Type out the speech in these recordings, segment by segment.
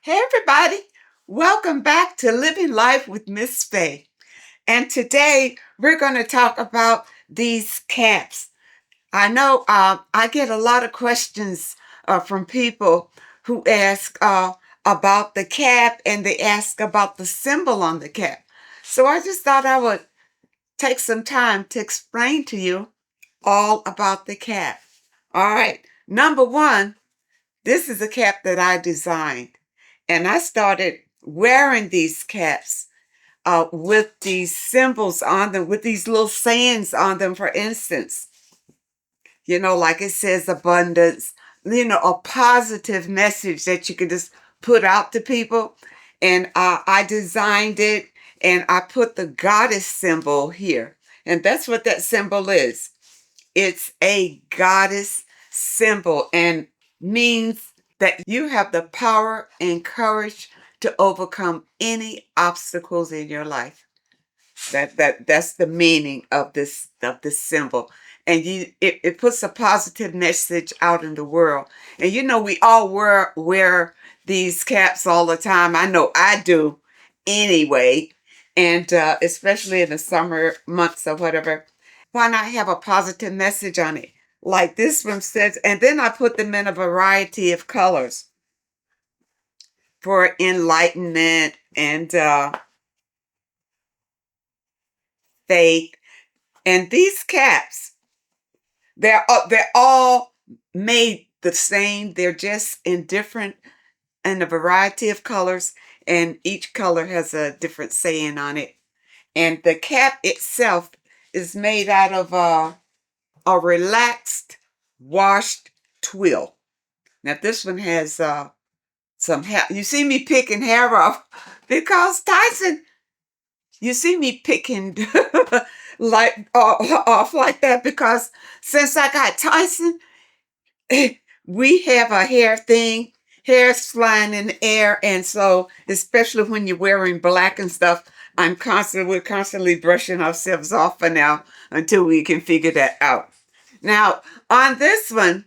Hey everybody, welcome back to Living Life with Miss Faye. And today we're going to talk about these caps. I know I get a lot of questions from people who ask about the cap and they ask about the symbol on the cap. So I just thought I would take some time to explain to you all about the cap. All right, number one, this is a cap that I designed. And I started wearing these caps with these symbols on them, with these little sayings on them, for instance. Like it says abundance, a positive message that you can just put out to people. And I designed it and I put the goddess symbol here. And that's what that symbol is. It's a goddess symbol and means that you have the power and courage to overcome any obstacles in your life. That's the meaning of this symbol. And it puts a positive message out in the world. And we all wear these caps all the time. I know I do anyway. And especially in the summer months or whatever. Why not have a positive message on it? Like this one says, and then I put them in a variety of colors for enlightenment and faith. And these caps, they're all made the same. They're just in a variety of colors, and each color has a different saying on it. And the cap itself is made out of a relaxed, washed twill. Now this one has some hair. You see me picking hair off because Tyson. You see me picking like off like that because since I got Tyson, we have a hair thing. Hair's flying in the air, and so especially when you're wearing black and stuff, we're constantly brushing ourselves off for now until we can figure that out. Now, on this one,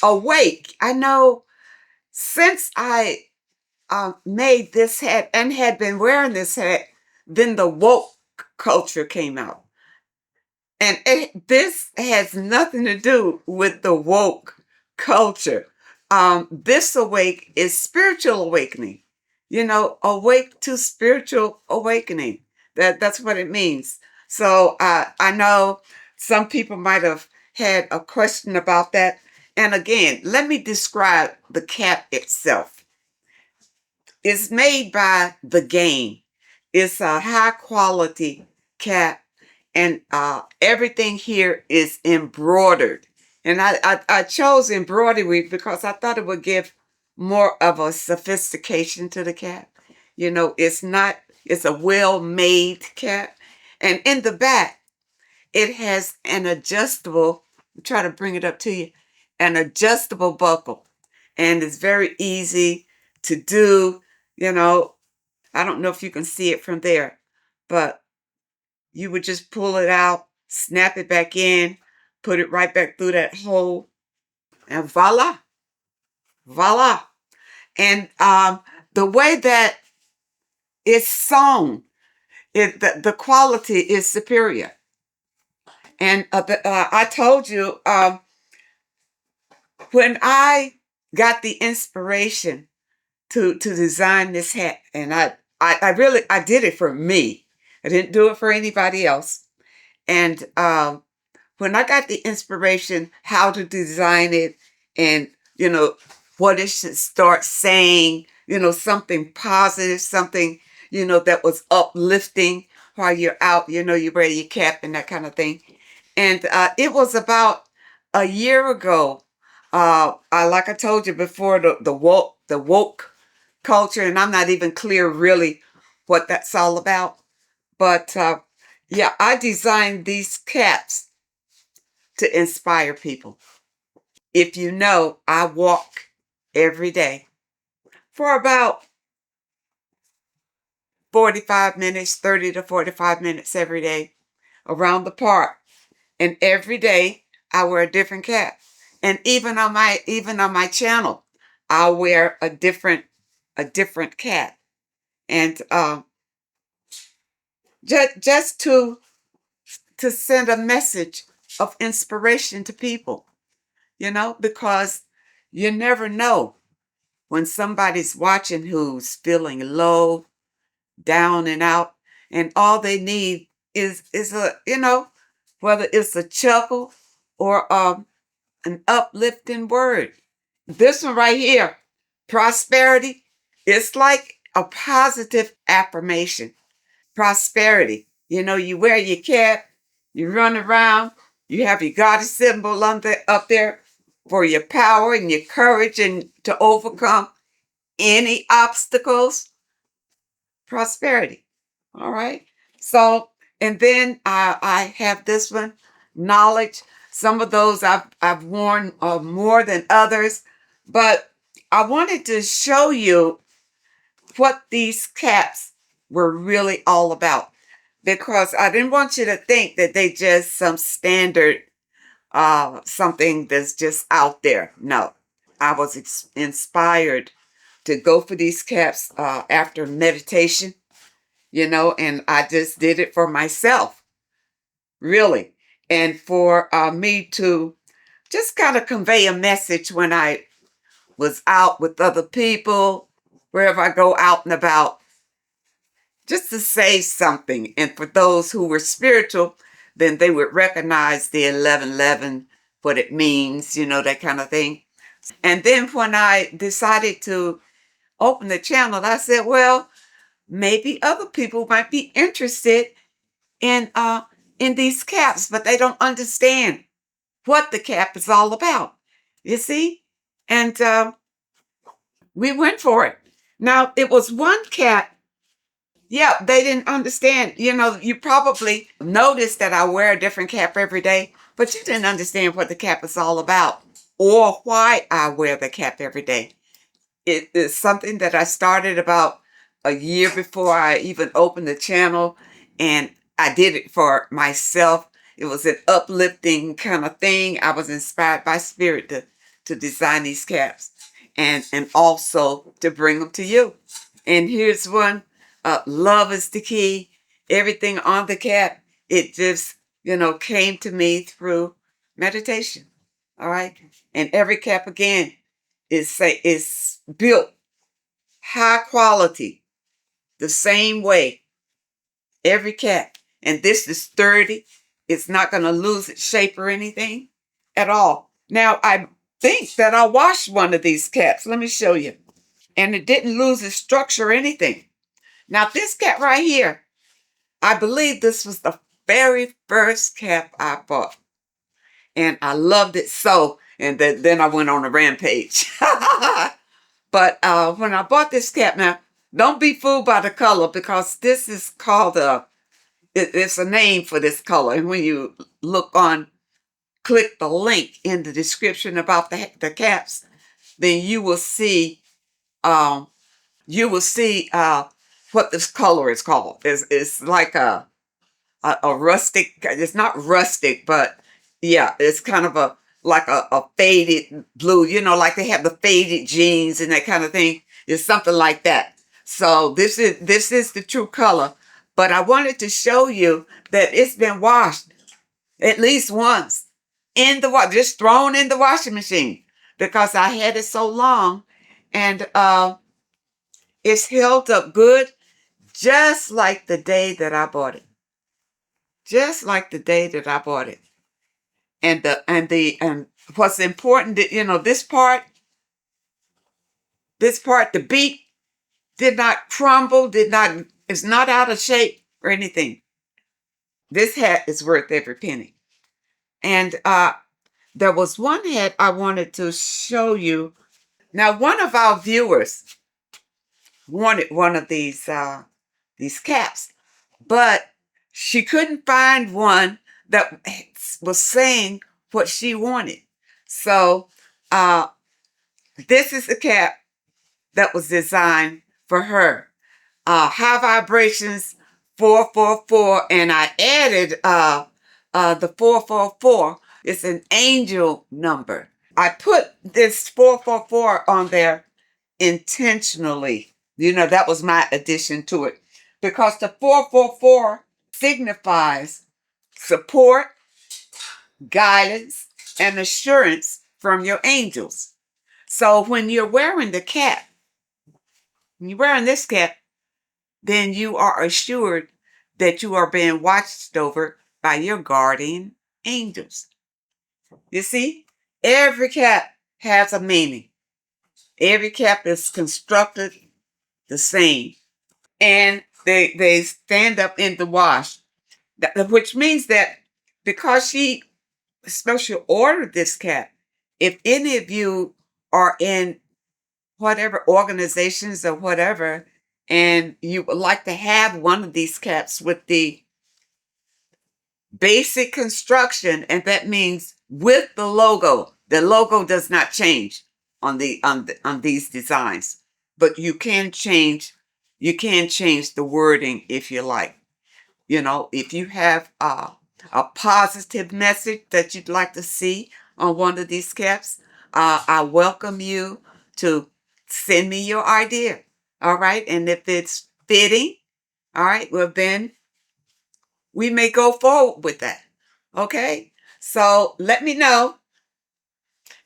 awake. I know since I made this hat and had been wearing this hat, then the woke culture came out. And this has nothing to do with the woke culture. This awake is spiritual awakening. Awake to spiritual awakening. That's what it means. So I know some people might have had a question about that. And again, let me describe the cap itself. It's made by The Game. It's a high quality cap, and everything here is embroidered. And I chose embroidery because I thought it would give more of a sophistication to the cap. It's a well-made cap. And in the back, it has an adjustable, try to bring it up to you, an adjustable buckle. And it's very easy to do. You know, I don't know if you can see it from there, but you would just pull it out, snap it back in, put it right back through that hole, and voila, voila. And the way that it's sewn, the quality is superior. And I told you when I got the inspiration to design this hat, and I did it for me. I didn't do it for anybody else. And when I got the inspiration how to design it, and what it should start saying, something positive, something that was uplifting while you're out, you wear your cap and that kind of thing. And it was about a year ago. Like I told you before, the woke culture, and I'm not even clear really what that's all about. But yeah, I designed these caps to inspire people. If you know, I walk every day for about 45 minutes, 30 to 45 minutes every day around the park. And every day I wear a different cap. And even on my channel, I'll wear a different a different cap. And just to send a message of inspiration to people, because you never know when somebody's watching who's feeling low, down and out, and all they need is a, whether it's a chuckle or an uplifting word. This one right here, prosperity, it's like a positive affirmation. Prosperity. You wear your cap, you run around, you have your goddess symbol up there for your power and your courage and to overcome any obstacles. Prosperity. All right. So, and then I have this one, knowledge. Some of those I've worn more than others, but I wanted to show you what these caps were really all about, because I didn't want you to think that they just some standard something that's just out there. No, I was inspired to go for these caps after meditation, and I just did it for myself, really, and for me to just kind of convey a message when I was out with other people, wherever I go out and about, just to say something. And for those who were spiritual, then they would recognize the 1111, what it means, that kind of thing. And then when I decided to open the channel, I said, well, maybe other people might be interested in these caps, but they don't understand what the cap is all about. You see? And we went for it. Now, it was one cap. Yeah, they didn't understand. You probably noticed that I wear a different cap every day, but you didn't understand what the cap is all about or why I wear the cap every day. It is something that I started about a year before I even opened the channel, and I did it for myself. It was an uplifting kind of thing. I was inspired by spirit to design these caps and also to bring them to you. And here's one. Love is the key. Everything on the cap, it just, came to me through meditation. All right. And every cap again is built high quality, the same way. Every cap. And this is 30. It's not going to lose its shape or anything at all. Now, I think that I washed one of these caps. Let me show you. And it didn't lose its structure or anything. Now, this cap right here, I believe this was the very first cap I bought. And I loved it so. And then I went on a rampage. But when I bought this cap, now, don't be fooled by the color, because this is called it's a name for this color. And when you click the link in the description about the caps, then you will see um, what this color is called. It's like a rustic. It's not rustic, but yeah, it's kind of like a faded blue. Like they have the faded jeans and that kind of thing. It's something like that. So this is the true color. But I wanted to show you that it's been washed at least once in the just thrown in the washing machine, because I had it so long, and it's held up good, just like the day that I bought it. Just like the day that I bought it. And what's important, this part, the beak did not crumble, is not out of shape or anything. This hat is worth every penny. And there was one hat I wanted to show you. Now, one of our viewers wanted one of these caps, but she couldn't find one that was saying what she wanted. So this is the cap that was designed for her. High vibrations 444, and I added the 444. It's an angel number. I put this 444 on there intentionally, That was my addition to it. Because the 444 signifies support, guidance, and assurance from your angels. So when you're wearing the cap, when you're wearing this cap, then you are assured that you are being watched over by your guardian angels. You see, every cap has a meaning. Every cap is constructed the same. And they stand up in the wash, which means that because she special ordered this cap, if any of you are in whatever organizations or whatever, and you would like to have one of these caps with the basic construction, and that means with the logo does not change on these designs, but you can change the wording if you like. If you have a positive message that you'd like to see on one of these caps, I welcome you to send me your idea. All right. And if it's fitting, all right, well, then we may go forward with that. Okay. So let me know.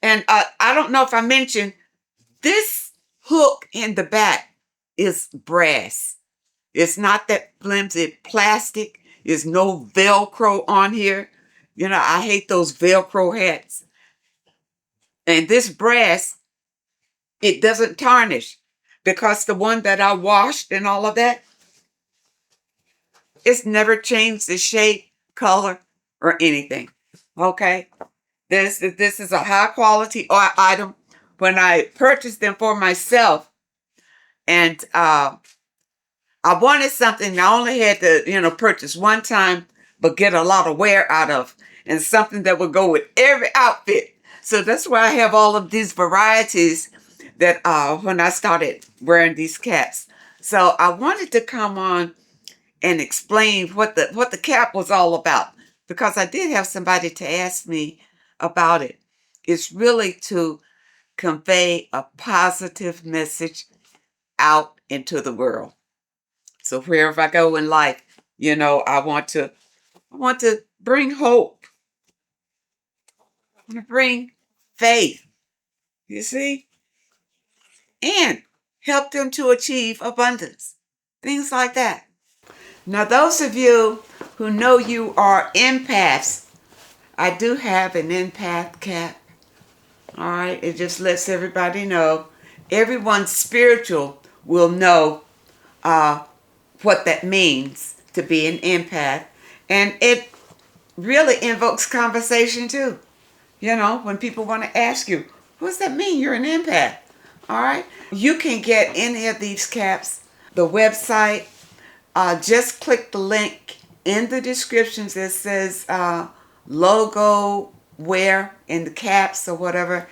And I don't know if I mentioned this hook in the back is brass. It's not that flimsy plastic. There's no Velcro on here. I hate those Velcro hats. And this brass, it doesn't tarnish because the one that I washed and all of that, it's never changed the shape, color, or anything. Okay? This is a high quality item. When I purchased them for myself, and I wanted something I only had to, purchase one time, but get a lot of wear out of, and something that would go with every outfit. So that's why I have all of these varieties that when I started wearing these caps. So I wanted to come on and explain what the cap was all about, because I did have somebody to ask me about it. It's really to convey a positive message out into the world. So wherever I go in life, I want to bring hope. I want to bring faith, you see, and help them to achieve abundance. Things like that. Now, those of you who know you are empaths, I do have an empath cap. All right, it just lets everybody know. Everyone spiritual will know what that means to be an empath. And it really invokes conversation too. When people want to ask you, what does that mean? You're an empath. All right. You can get any of these caps. The website, just click the link in the descriptions that says logo wear in the caps or whatever.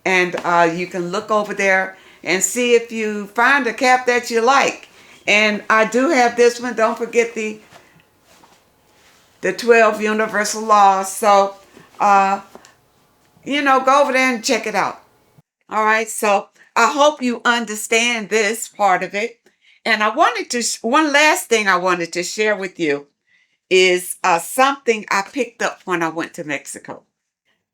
And you can look over there and see if you find a cap that you like. And I do have this one. Don't forget the 12 universal laws. So, go over there and check it out. All right. So I hope you understand this part of it. And one last thing I wanted to share with you is something I picked up when I went to Mexico.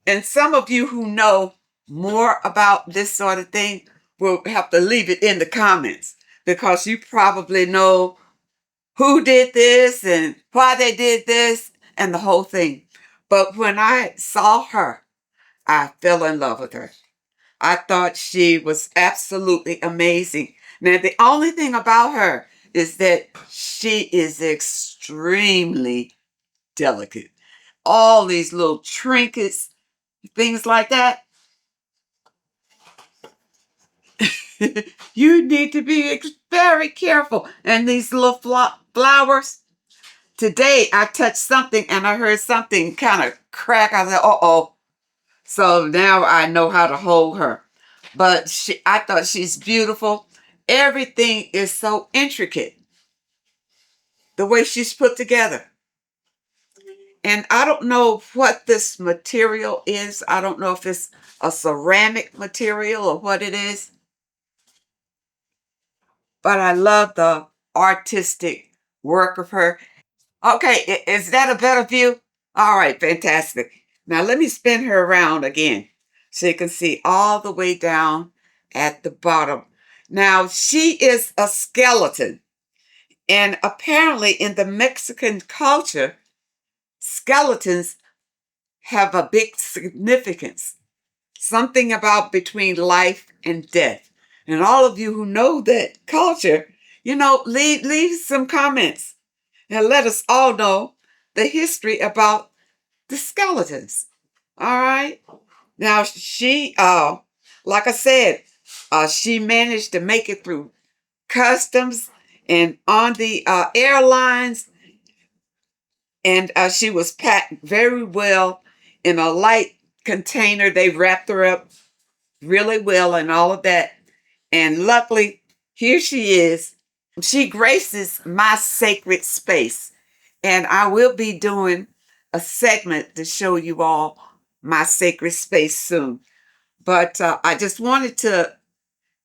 And some of you who know more about this sort of thing will have to leave it in the comments, because you probably know who did this and why they did this and the whole thing. But when I saw her, I fell in love with her. I thought she was absolutely amazing. Now, the only thing about her is that she is extremely delicate. All these little trinkets, things like that. You need to be very careful. And these little flowers. Today, I touched something and I heard something kind of crack. I said, uh-oh. So now I know how to hold her. But I thought she's beautiful. Everything is so intricate, the way she's put together. And I don't know what this material is. I don't know if it's a ceramic material or what it is. but I love the artistic work of her. Okay, is that a better view? All right, fantastic. Now let me spin her around again so you can see all the way down at the bottom. Now she is a skeleton, and apparently in the Mexican culture, skeletons have a big significance. Something about between life and death. And all of you who know that culture, leave some comments and let us all know the history about the skeletons. All right. Now like I said, she managed to make it through customs and on the airlines, and she was packed very well in a light container. They wrapped her up really well and all of that. And luckily, here she is. She graces my sacred space. And I will be doing a segment to show you all my sacred space soon. But I just wanted to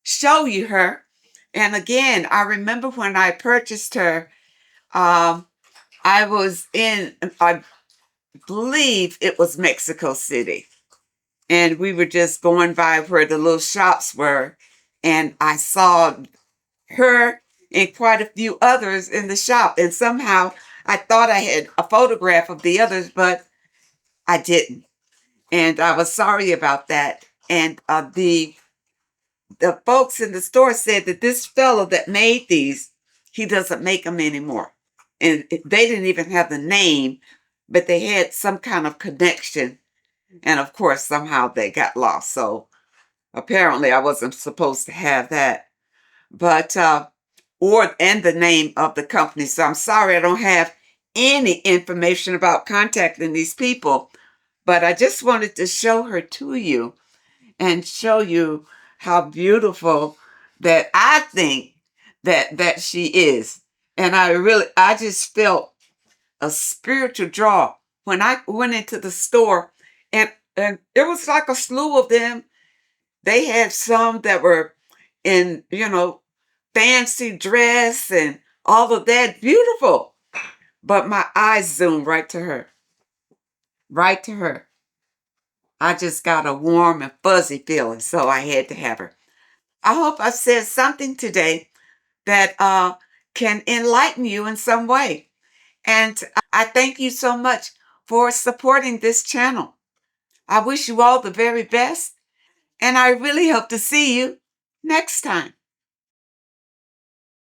show you her. And again, I remember when I purchased her, I was I believe it was Mexico City. And we were just going by where the little shops were. And I saw her and quite a few others in the shop. And somehow I thought I had a photograph of the others, but I didn't. And I was sorry about that. And the folks in the store said that this fellow that made these, he doesn't make them anymore. And they didn't even have the name, but they had some kind of connection. And of course, somehow they got lost. So apparently I wasn't supposed to have that. But, and the name of the company. So I'm sorry I don't have any information about contacting these people. But I just wanted to show her to you and show you how beautiful that I think that she is. And I just felt a spiritual draw when I went into the store, and it was like a slew of them. They had some that were in, fancy dress and all of that, beautiful. But my eyes zoomed right to her, right to her. I just got a warm and fuzzy feeling, so I had to have her. I hope I said something today that can enlighten you in some way. And I thank you so much for supporting this channel. I wish you all the very best, and I really hope to see you next time.